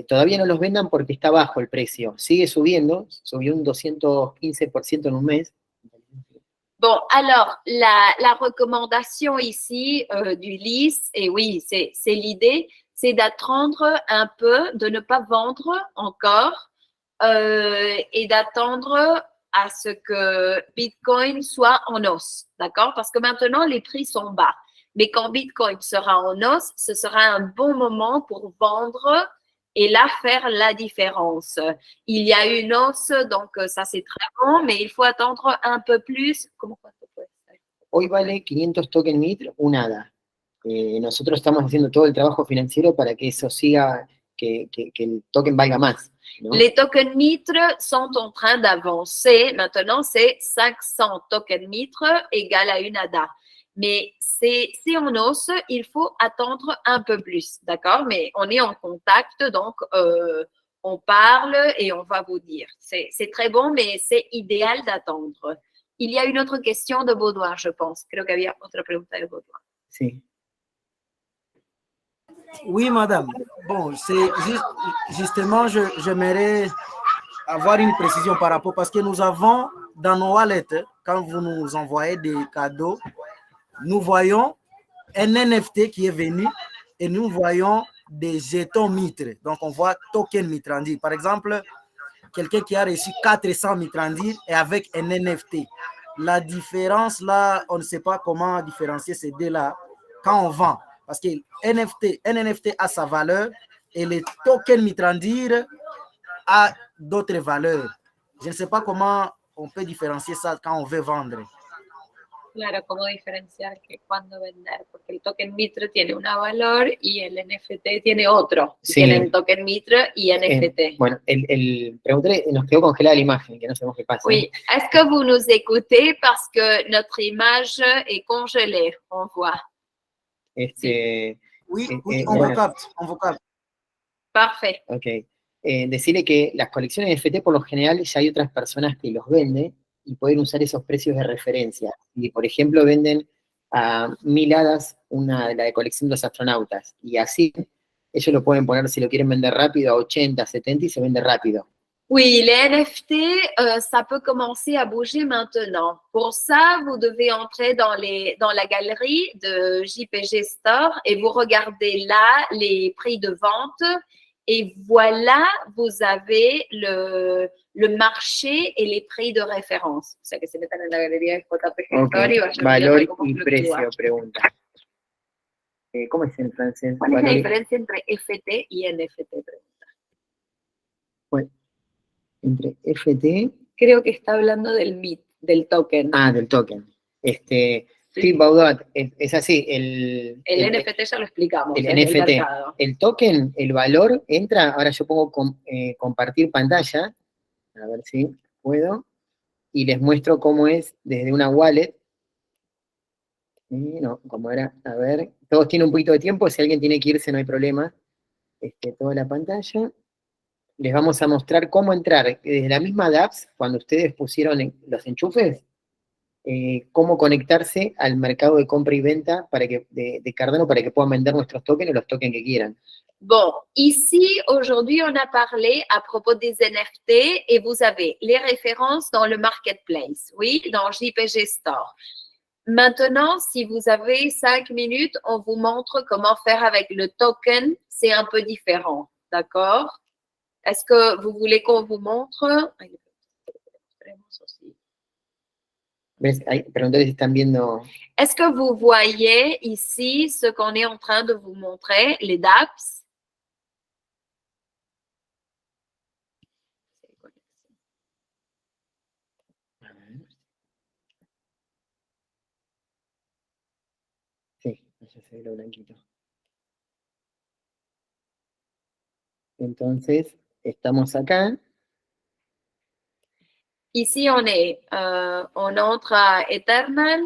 Todavía no los vendan porque está bajo el precio, sigue subiendo, subió un 215% en un mes. Bon, alors, la recommandation ici d'Ulysse, et oui, c'est l'idée, c'est d'attendre un peu, de ne pas vendre encore et d'attendre à ce que Bitcoin soit en hausse, d'accord? Parce que maintenant, les prix sont bas. Mais quand Bitcoin sera en hausse, ce sera un bon moment pour vendre et là, faire la différence. Il y a une hausse, donc ça, c'est très bon, mais il faut attendre un peu plus. ¿Cómo cuánto puede ser? Hoy vale 500 tokens middle, un ADA. Nosotros estamos haciendo todo el trabajo financiero para que eso siga, que el token valga más, ¿no? Les tokens mitres sont en train d'avancer. Maintenant, c'est 500 tokens mitres égale à une ADA. Mais c'est en hausse, il faut attendre un peu plus, d'accord? Mais on est en contact, donc on parle et on va vous dire. C'est très bon, mais c'est idéal d'attendre. Il y a une autre question de Baudouin, je pense. Creo que había otra pregunta de Baudouin. Sí. Oui, madame. Bon, c'est justement, j'aimerais avoir une précision par rapport, parce que nous avons dans nos wallets, quand vous nous envoyez des cadeaux, nous voyons un NFT qui est venu et nous voyons des jetons mitres. Donc, on voit token mitrandir. Par exemple, quelqu'un qui a reçu 400 mitrandir et avec un NFT. La différence là, on ne sait pas comment différencier ces deux-là quand on vend. Parce que un NFT a sa valeur et le token Mitrandir a d'autres valeurs. Je ne sais pas comment on peut différencier ça quand on veut vendre. Claro, cómo diferenciar que cuándo vender, porque el token Mitre tiene un valor y el NFT tiene otro. Sí. Tienen token Mitre y NFT. Bueno, pregunté, nos quedó congelada la imagen, que no sabemos qué pasa. Oui, est-ce que vous nous écoutez parce que notre image est congelée, on voit. Oui, oui, on vous capte, on vous capte. Parfait. Ok. Decirle que las colecciones NFT por lo general ya hay otras personas que los venden y pueden usar esos precios de referencia. Y por ejemplo venden a 1000 hadas la de colección de los astronautas. Y así ellos lo pueden poner, si lo quieren vender rápido, a 80, 70 y se vende rápido. Oui, les NFT, ça peut commencer à bouger maintenant. Pour ça, vous devez entrer dans la galerie de JPG Store et vous regardez là les prix de vente. Et voilà, vous avez le marché et les prix de référence. O sea, que se metan en la galería de JPG Store y vayan Valor viendo cómo y fluctúa. precio, pregunta. ¿Cómo es en francés? ¿Cuál es la Valor y- diferencia entre FT y NFT? Pregunta. Bueno, entre FT... Creo que está hablando del MIT, del token. Ah, del token. Sí, Baudot, es así. El NFT ya lo explicamos. El es del NFT. mercado. El token, el valor, entra, ahora yo pongo compartir pantalla, a ver si puedo, y les muestro cómo es desde una wallet. No, como era, a ver, todos tienen un poquito de tiempo, si alguien tiene que irse no hay problema. Toda la pantalla. Les vamos a mostrar cómo entrar desde la misma dApps, cuando ustedes pusieron los enchufes, cómo conectarse al mercado de compra y venta de Cardano para que puedan vender nuestros tokens o los tokens que quieran. Bon, ici, aujourd'hui, on a parlé à propos des NFT et vous avez les références dans le marketplace, oui, dans JPG Store. Maintenant, si vous avez 5 minutes, on vous montre comment faire avec le token. C'est un peu différent, d'accord? Est-ce que vous voulez qu'on vous montre? ¿Ves? Ahí, preguntarles si están viendo. Est-ce que vous voyez ici ce qu'on est en train de vous montrer, les dApps? Sí, ya se ve lo blanquito. Entonces, estamos acá. Ici, on entre à Eternal.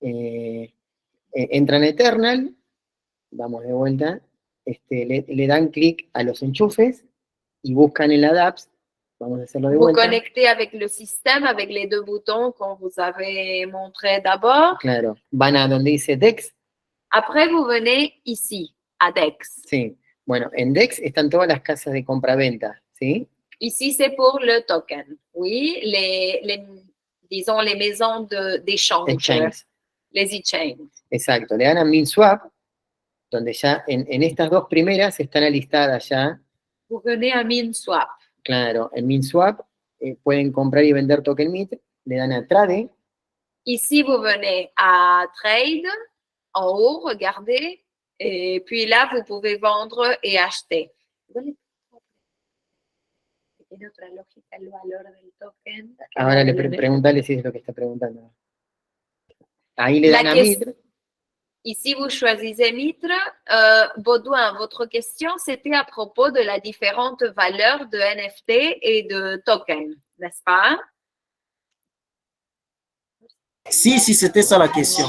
Entran a Eternal, vamos de vuelta, le dan clic a los enchufes y buscan en la dApps, vamos a hacerlo de Vous vuelta. connectez avec le système, avec les deux boutons qu'on vous avait montré d'abord. Claro, van a donde dice DEX. Après, vous venez ici, à DEX. Sí, bueno, en DEX están todas las casas de compra-venta, ¿sí? Ici, c'est pour le token. Oui, disons les maisons d'échange. Exchange. Les e-chains. Exacto, le dan a MinSwap, donde ya en estas dos primeras están alistadas ya. Vous venez à MinSwap. Claro, en MinSwap pueden comprar y vender token MIT, le dan a Trade. Ici, vous venez à Trade, en haut, regardez, et puis là, vous pouvez vendre et acheter. ¿Tiene otra lógica el valor del token? Ahora pregúntale si es lo que está preguntando. Ahí le dan a MIT. Ici, vous choisissez Mitre. Baudouin, votre question, c'était à propos de la différente valeur de NFT et de token, n'est-ce pas? Si c'était ça la question.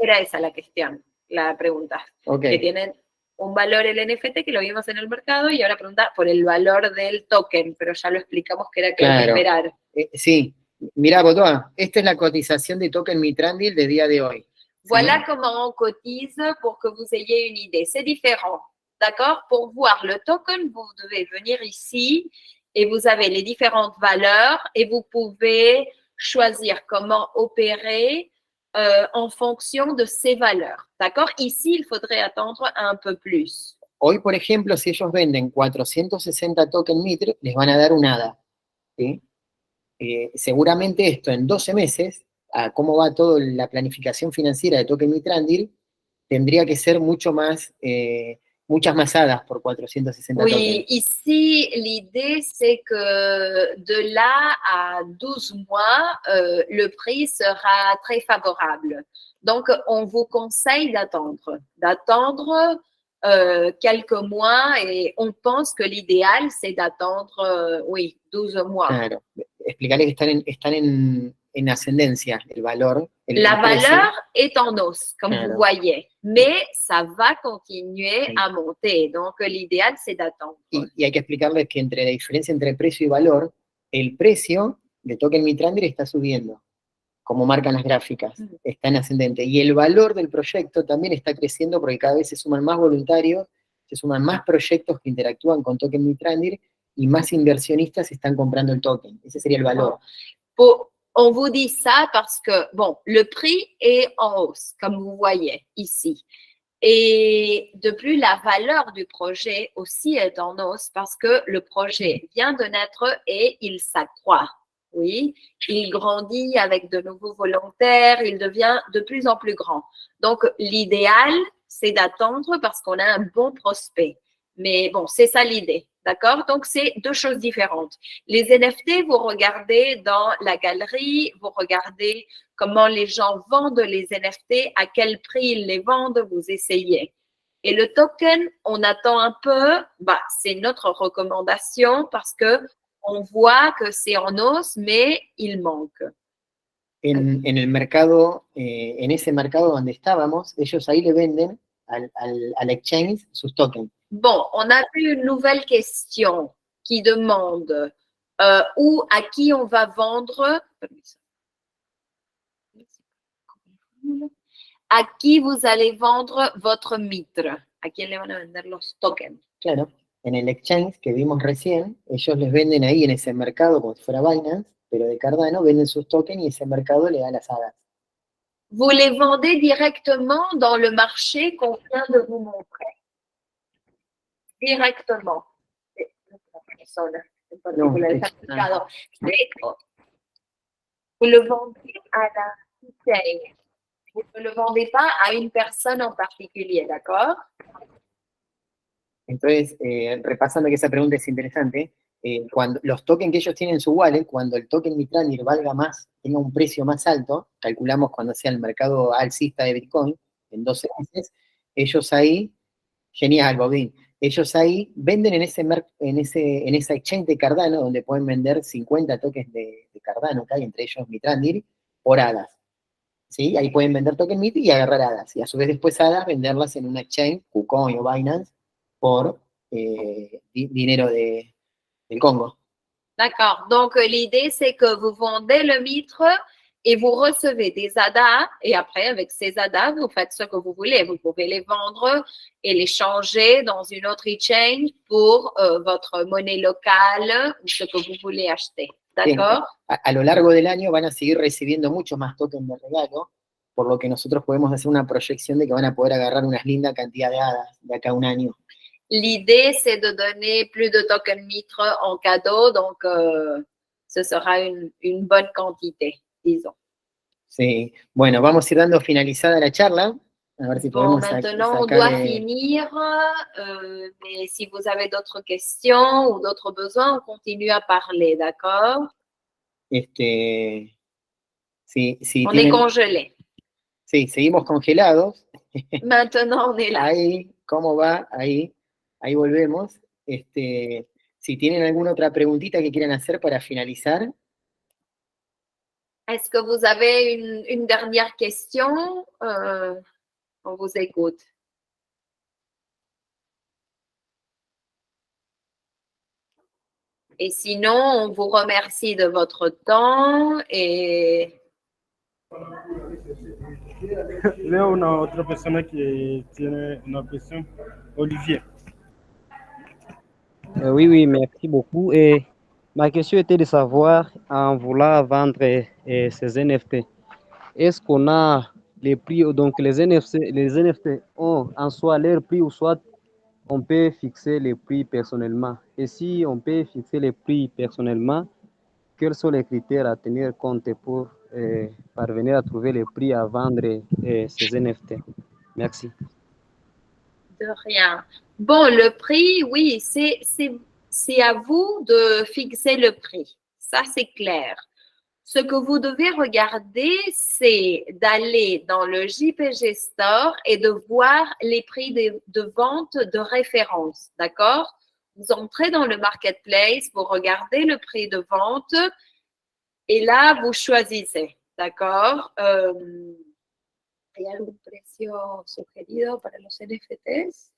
Era esa la cuestión, la pregunta. Okay. Que tienen un valor el NFT, que lo vimos en el mercado, y ahora pregunta por el valor del token, pero ya lo explicamos que era que hay que esperar. Sí, mira, Baudouin, esta es la cotización de token Mitrandil de día de hoy. Voilà comment on cotise pour que vous ayez une idée. C'est différent, d'accord? Pour voir le token, vous devez venir ici et vous avez les différentes valeurs et vous pouvez choisir comment opérer en fonction de ces valeurs, d'accord? Ici, il faudrait attendre un peu plus. Hoy, por ejemplo, si ellos venden 460 token Mitre, les van a dar un ADA, ¿sí? Seguramente esto en 12 meses, a cómo va toda la planificación financiera de token Mitrandil, tendría que ser mucho más muchas más hadas por 460 Oui, tokens. ici, l'idée, c'est que de là à 12 mois, le prix sera très favorable. Donc, on vous conseille d'attendre quelques mois et on pense que l'idéal, c'est d'attendre, 12 mois. Claro, explicarle que están en ascendencia el valor. La el precio. valeur est en hausse, comme Claro. vous voyez, mais ça va continuer Sí. à monter. Donc, l'idéal, c'est d'attendre. Y hay que explicarles que entre la diferencia entre precio y valor, el precio de token Mitrandir está subiendo, como marcan las gráficas, está en ascendente. Y el valor del proyecto también está creciendo porque cada vez se suman más voluntarios, se suman más proyectos que interactúan con token Mitrandir y más inversionistas están comprando el token. Ese sería el valor. On vous dit ça parce que, bon, le prix est en hausse, comme vous voyez ici. Et de plus, la valeur du projet aussi est en hausse parce que le projet vient de naître et il s'accroît. Oui, il grandit avec de nouveaux volontaires, il devient de plus en plus grand. Donc, l'idéal, c'est d'attendre parce qu'on a un bon prospect. Mais bon, c'est ça l'idée, d'accord? Donc, c'est deux choses différentes. Les NFT, vous regardez dans la galerie, vous regardez comment les gens vendent les NFT, à quel prix ils les vendent, vous essayez. Et le token, on attend un peu, c'est notre recommandation parce que on voit que c'est en hausse, mais il manque. En el mercado, en ese mercado donde estábamos, ellos ahí le venden al exchange sus tokens. Bon, on a eu une nouvelle question qui demande où, à qui on va vendre, à qui vous allez vendre votre mitre, a quién le van a vender los tokens. Claro, en el exchange que vimos recién, ellos les venden ahí en ese mercado como si fuera Binance, pero de Cardano venden sus tokens y ese mercado le da las hadas. Vous les vendez directement dans le marché qu'on vient de vous montrer. Directement. No, vous le vendez à la bouteille. Vous ne le vendez pas à une personne en particulier, ¿d'accord? Entonces, repasando que esa pregunta es interesante, cuando los tokens que ellos tienen en su wallet, cuando el token Mitrandir valga más, tenga un precio más alto, calculamos cuando sea el mercado alcista de Bitcoin, en 12 meses, ellos ahí, genial, Bobín, ellos ahí venden en esa exchange de Cardano, donde pueden vender 50 tokens de Cardano, que hay entre ellos Mitrandir, por hadas. ¿Sí? Ahí pueden vender token MIT y agarrar hadas. Y a su vez después hadas venderlas en una exchange, KuCoin o Binance, por dinero del Congo. D'accord. Donc, l'idée, c'est que vous vendez le mitre et vous recevez des ADA. Et après, avec ces ADA, vous faites ce que vous voulez. Vous pouvez les vendre et les changer dans une autre exchange pour votre monnaie locale ou ce que vous voulez acheter. D'accord? A lo largo del año van a seguir recibiendo muchos más tokens de regalo, por lo que nosotros podemos hacer una proyección de que van a poder agarrar una linda cantidad de hadas de acá a un año. L'idée, c'est de donner plus de tokens mitre en cadeau, donc ce sera une bonne quantité, disons. Sí, bueno, vamos a ir dando finalizada la charla. A ver si Bon, podemos maintenant, on doit finir, mais si vous avez d'autres questions ou d'autres besoins, on continue à parler, d'accord? Si on est congelé. Sí, seguimos congelados. Maintenant, on est là. Ahí, ¿cómo va? Ahí volvemos. Si tienen alguna otra preguntita que quieran hacer para finalizar. Est-ce que vous avez une dernière question? On vous écoute. Et sinon, on vous remercie de votre temps et... Veo una otra persona que tiene una question. Olivier. Oui, merci beaucoup. Et ma question était de savoir, en voulant vendre ces NFT, est-ce qu'on a les prix, donc les NFT ont en soi leur prix ou soit on peut fixer les prix personnellement? Et si on peut fixer les prix personnellement, quels sont les critères à tenir compte pour parvenir à trouver les prix à vendre ces NFT? Merci. De rien. Bon, le prix, oui, c'est à vous de fixer le prix. Ça, c'est clair. Ce que vous devez regarder, c'est d'aller dans le JPG Store et de voir les prix de vente de référence, d'accord? Vous entrez dans le marketplace, vous regardez le prix de vente et là, vous choisissez, d'accord? ¿Hay algún precio sugerido para los NFTs?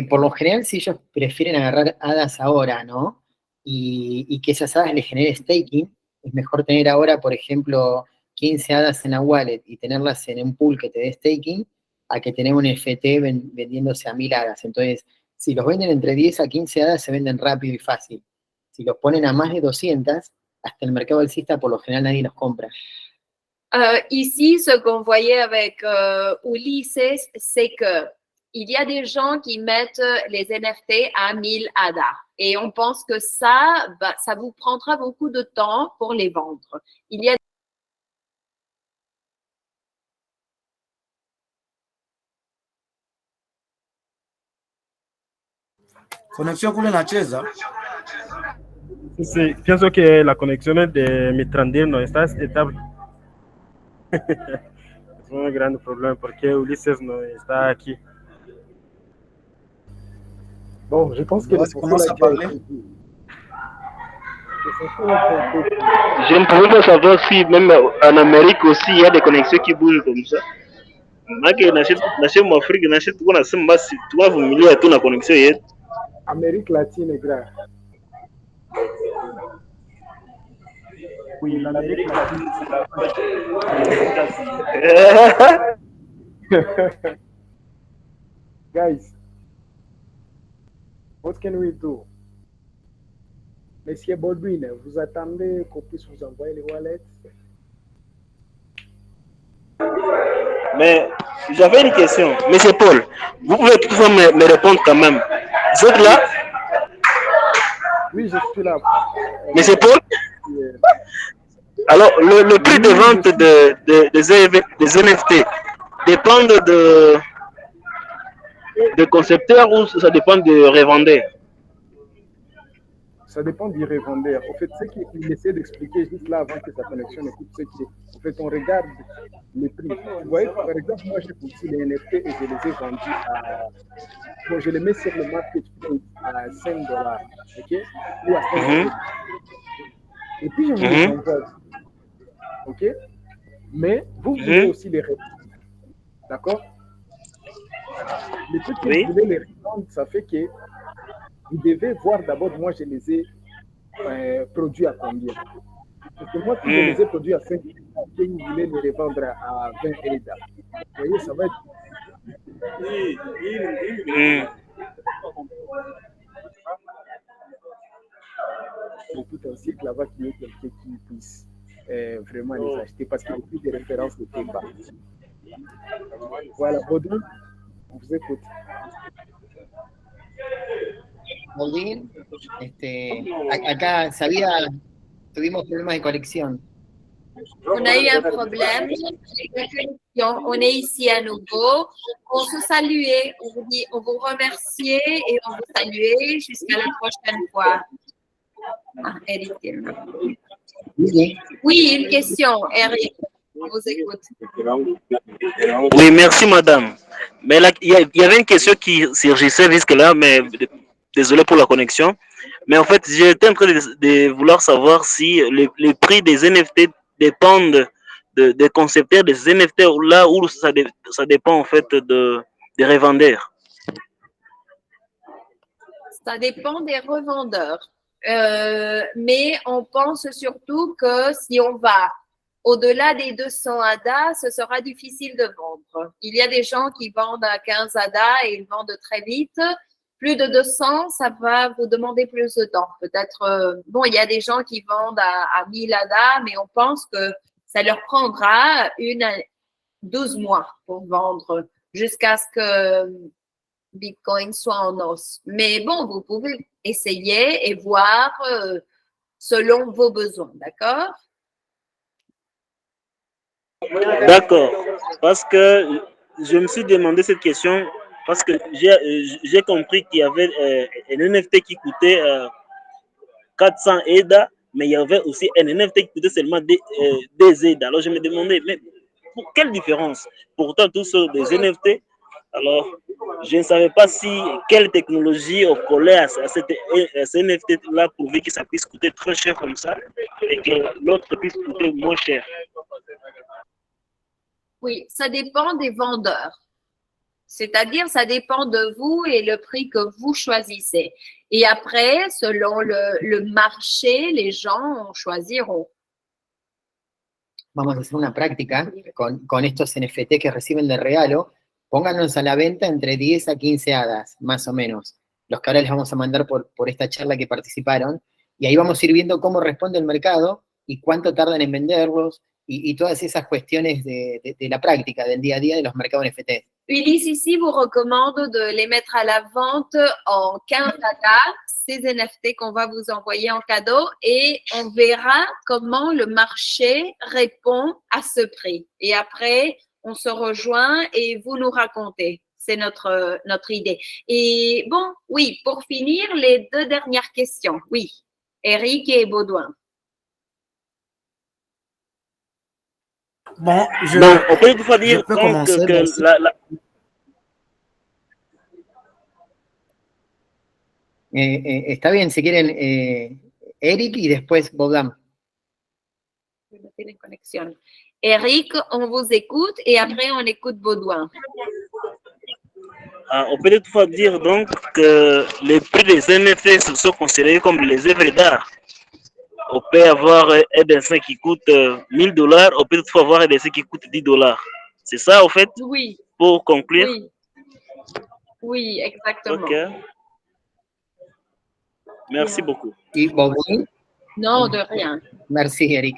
Por lo general, si ellos prefieren agarrar hadas ahora, ¿no? Y que esas hadas les genere staking, es mejor tener ahora, por ejemplo, 15 hadas en la wallet y tenerlas en un pool que te dé staking, a que tener un FT vendiéndose a 1000 hadas. Entonces, si los venden entre 10 a 15 hadas, se venden rápido y fácil. Si los ponen a más de 200, hasta el mercado alcista, por lo general, nadie los compra. Ici, ce qu'on voyait avec Ulysse, c'est que il y a des gens qui mettent les NFT à 1000 ADA. Et on pense que ça vous prendra beaucoup de temps pour les vendre. Il y a Conexión kule nacheza. Sí, pienso que la conexión de mi Trandir no está estable. Es un gran problema porque Ulises no está aquí. Bon, je pense que Ouais, commence à parler. Je me pouvais savoir si même en Amérique aussi il y a des connexions qui bougent comme ça. Maana nashe mu Afrika nashe tuko nasema basi tuwavumilia tu na connexion yetu. Amérique latine, grand. Oui, l'Amérique latine. Guys, what can we do? Monsieur Baldwin, vous attendez qu'on puisse vous envoyer les wallets? Mais j'avais une question. Monsieur Paul, vous pouvez toutefois me répondre quand même. Vous êtes là? Oui, je suis là. Monsieur Paul? Alors, le prix de vente des NFT dépend de concepteurs ou ça dépend de revendeurs? Ça dépend du revendeur. En fait, ce qu'il essaie d'expliquer juste là avant que sa connexion ne coupe, c'est qu'en fait, on regarde les prix. Vous voyez, par exemple, moi, j'ai poussé les NFT et je les ai vendus à. Bon, je les mets sur le marketplace à $5, ok? Ou à 5 Et puis, je vous les envoie. Ok? Mais vous pouvez aussi les revendre. D'accord? Les trucs que vous voulez les revendre, ça fait que vous devez voir d'abord, moi, je les ai produits à combien. Parce que moi, si je les ai produits à 5 et vous voulez les revendre à 20 EDA, vous voyez, ça va être. C'est tout un cycle là-bas qu'il y ait quelqu'un qui puisse vraiment les acheter parce qu'il n'y a plus de références de bas. Voilà, Baudouin, on vous écoute. Baldwin, acá tuvimos problemas de conexión. On a eu un problème de connexion. On est ici à nouveau. On se saluait, on vous remerciait et on vous saluait jusqu'à la prochaine fois. Ah, Eric. Oui, une question, Eric. On vous écoute. Oui, merci madame. Mais là, il y avait une question qui surgissait jusque-là, mais désolé pour la connexion. Mais en fait, j'étais en train de vouloir savoir si les prix des NFT dépendent des concepteurs des NFT là où ça dépend en fait des revendeurs. Ça dépend des revendeurs. Mais on pense surtout que si on va au-delà des 200 ADA, ce sera difficile de vendre. Il y a des gens qui vendent à 15 ADA et ils vendent très vite. Plus de 200, ça va vous demander plus de temps. Peut-être, bon, il y a des gens qui vendent à 1000 ADA, mais on pense que ça leur prendra 12 mois pour vendre jusqu'à ce que Bitcoin soit en os. Mais bon, vous pouvez essayer et voir selon vos besoins, d'accord? D'accord. Parce que je me suis demandé cette question Parce que j'ai compris qu'il y avait un NFT qui coûtait 400 EDA, mais il y avait aussi un NFT qui coûtait seulement des EDA. Alors je me demandais, mais pour quelle différence? Pourtant, tous sont des NFT. Alors, je ne savais pas si quelle technologie on collait à ce NFT-là pour que ça puisse coûter très cher comme ça et que l'autre puisse coûter moins cher. Oui, ça dépend des vendeurs. C'est-à-dire, ça dépend de vous et le prix que vous choisissez. Et après, selon le marché, les gens choisiront. Vamos a hacer una práctica con estos NFT que reciben de regalo. Pónganos a la venta entre 10 a 15 hadas, más o menos. Los que ahora les vamos a mandar por esta charla que participaron. Y ahí vamos a ir viendo cómo responde el mercado y cuánto tardan en venderlos y todas esas cuestiones de la práctica, del día a día de los mercados NFT. Ulysse ici vous recommande de les mettre à la vente en 15 ADA, ces NFT qu'on va vous envoyer en cadeau, et on verra comment le marché répond à ce prix. Et après, on se rejoint et vous nous racontez. C'est notre idée. Et bon, oui, pour finir, les deux dernières questions. Oui, Eric et Baudouin. Bon, on peut toutefois dire peux commencer, que Está bien, si quieren, Eric y después Baudouin. No tienen conexión. Eric, on vous écoute et après on écoute Baudouin. On peut toutefois dire donc que les prix des NFT sont considérés comme les œuvres d'art. On peut avoir un dessin qui coûte $1000, on peut toutefois avoir un dessin qui coûte $10. C'est ça, au fait? Oui. Pour conclure? Oui. Oui, exactement. Ok. Merci beaucoup. ¿Y Baudouin? Non, de rien. Merci, Eric.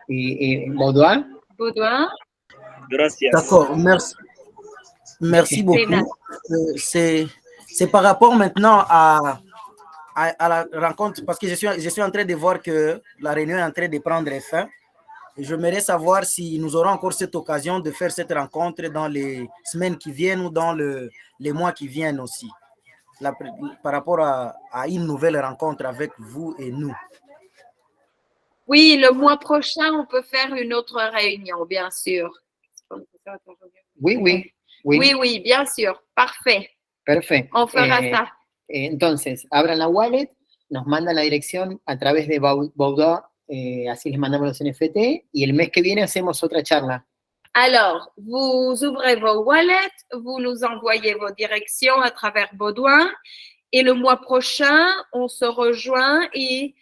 ¿Y Baudouin? Baudouin? Gracias. D'accord, merci. Merci beaucoup. C'est par rapport maintenant à la rencontre, parce que je suis en train de voir que la réunion est en train de prendre fin. J'aimerais savoir si nous aurons encore cette occasion de faire cette rencontre dans les semaines qui viennent ou dans les mois qui viennent aussi, par rapport à une nouvelle rencontre avec vous et nous. Oui, le mois prochain, on peut faire une autre réunion, bien sûr. Oui, bien sûr. Parfait. Perfecto. On fera ça. Entonces, abran la wallet, nos mandan la dirección a través de Baudouin, así les mandamos los NFT, y el mes que viene hacemos otra charla. Alors, vous ouvrez vos wallets, vous nous envoyez vos directions à travers Baudouin, et le mois prochain, on se rejoint et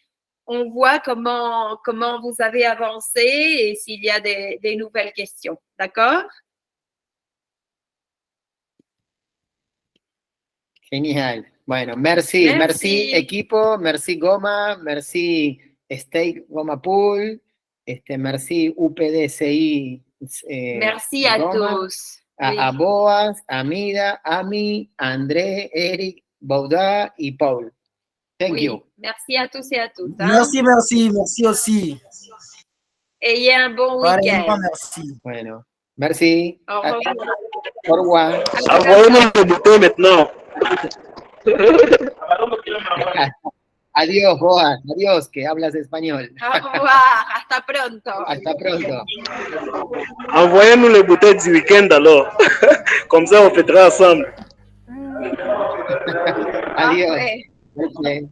on voit comment vous avez avancé et s'il y a des nouvelles questions. D'accord? Genial. Bueno, merci equipo, merci Goma, merci Steak Goma Pool, merci UPDCI. Merci à tous. A Boas, a Mida, Ami, André, Eric, Baudouin y Paul. Thank you. Merci à tous et à toutes. Hein? Merci aussi. Ayez un bon week-end. Merci. Bueno, merci. Au revoir. Au revoir. Envoyez-nous le bouton maintenant. Adiós, Boas. Adiós, que hablas español. Au revoir. Hasta pronto. Hasta pronto. Envoyez-nous le bouton du week-end alors. Comme ça, on fêtera ensemble. Adiós. Parfait. Okay.